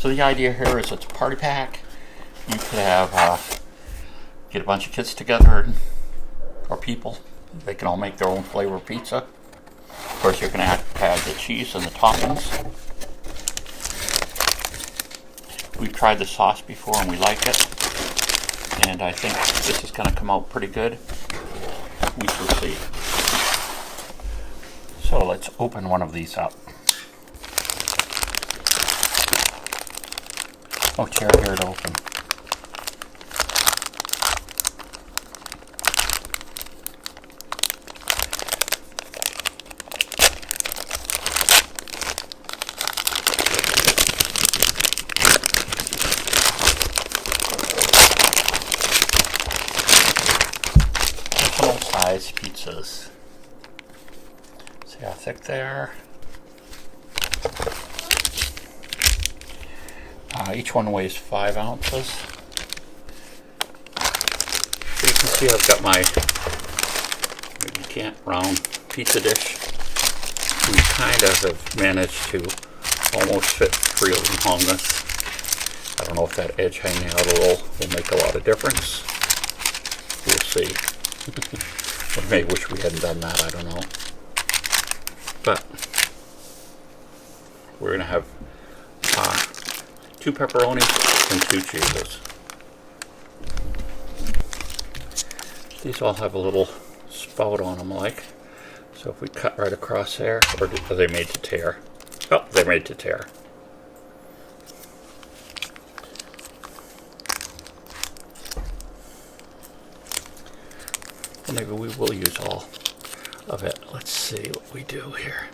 So the idea here is it's a party pack. You could have get a bunch of kids together or people. They can all make their own flavor of pizza. Of course, you're going to have to add the cheese and the toppings. We've tried the sauce before and we like it. And I think this is going to come out pretty good. We shall see. So let's open one of these up. Oh, chair here to open. Personal size pizzas. See how thick they are? Each one weighs 5 ounces. So you can see I've got my, you can't, round pizza dish. We kind of have managed to almost fit 3 of them on this. I don't know if that edge hanging out a little will make a lot of difference. We'll see. I may wish we hadn't done that, I don't know. But we're going to have 2 pepperonis and 2 cheeses. These all have a little spout on them, like. So if we cut right across there, or are they made to tear? Oh, they're made to tear. Well, maybe we will use all of it. Let's see what we do here.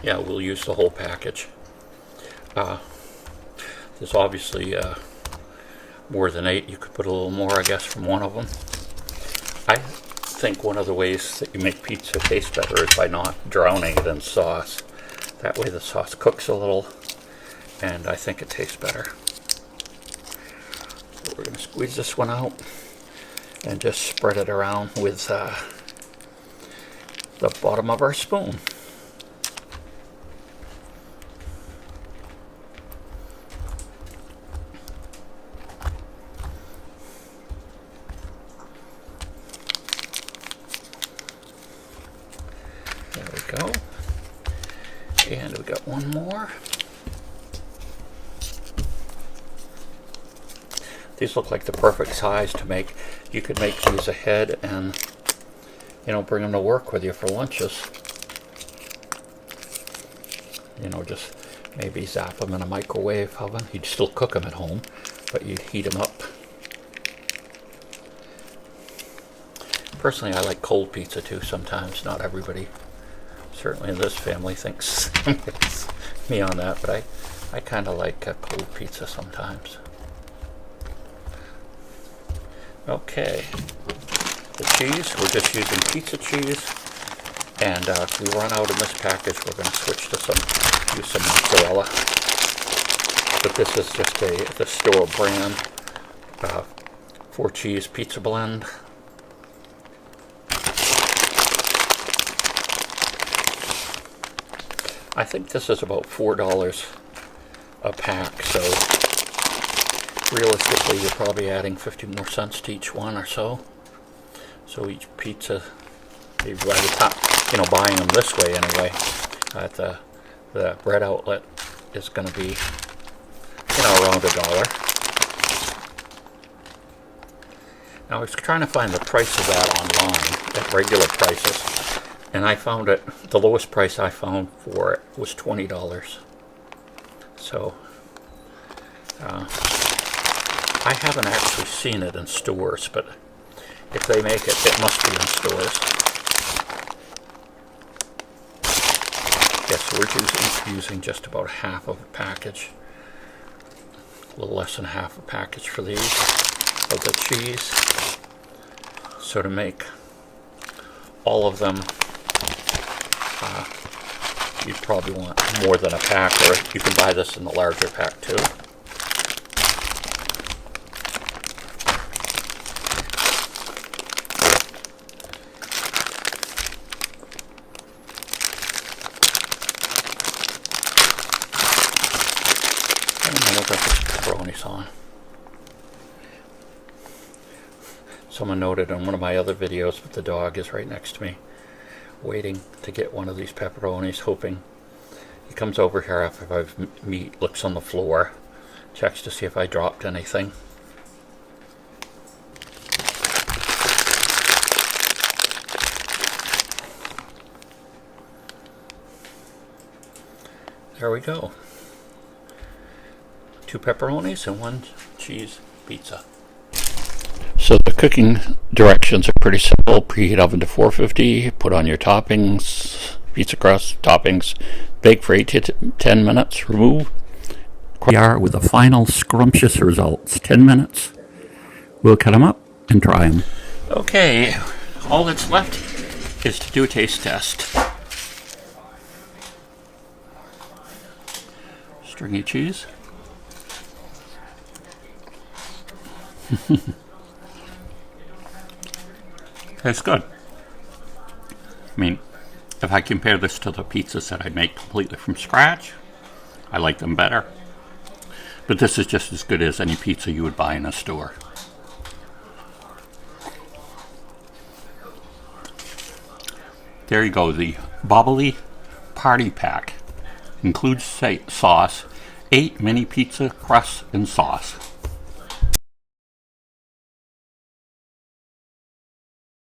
Yeah, we'll use the whole package. There's obviously more than 8. You could put a little more, I guess, from one of them. I think one of the ways that you make pizza taste better is by not drowning it in sauce. That way the sauce cooks a little, and I think it tastes better. So we're going to squeeze this one out and just spread it around with the bottom of our spoon. There we go. And we got one more. These look like the perfect size to make. You could make these ahead and, you know, bring them to work with you for lunches. You know, just maybe zap them in a microwave oven. You'd still cook them at home, but you heat them up. Personally, I like cold pizza too sometimes. Not everybody, certainly in this family, thinks me on that, but I kind of like cold pizza sometimes. Okay, the cheese, we're just using pizza cheese, and if we run out in this package, we're going to switch to use some mozzarella. But this is just the store brand 4-cheese pizza blend. I think this is about $4 a pack, so realistically you're probably adding 50 more cents to each one or so. So each pizza, maybe by the time, you know, buying them this way anyway, at the bread outlet is going to be, you know, around $1. Now I was trying to find the price of that online at regular prices, and I found it, the lowest price I found for it was $20. So I haven't actually seen it in stores, but if they make it, it must be in stores. Yes, we're using just about half of a package. A little less than half a package for these, of the cheese. So to make all of them, you'd probably want more than a pack, or you can buy this in the larger pack too. we'll put the pepperonis on. Someone noted on one of my other videos that the dog is right next to me, waiting to get one of these pepperonis, hoping. He comes over here after I've meat, looks on the floor, checks to see if I dropped anything. There we go. 2 pepperonis and 1 cheese pizza. So the cooking directions are pretty simple. Preheat oven to 450, put on your toppings, pizza crust, toppings, bake for 8 to 10 minutes, remove. We are with the final scrumptious results. 10 minutes. We'll cut them up and try them. Okay, all that's left is to do a taste test. Stringy cheese. Tastes good. I mean, if I compare this to the pizzas that I make completely from scratch, I like them better. But this is just as good as any pizza you would buy in a store. There you go, the Boboli Party Pack. Includes sauce, 8 mini pizza crusts and sauce.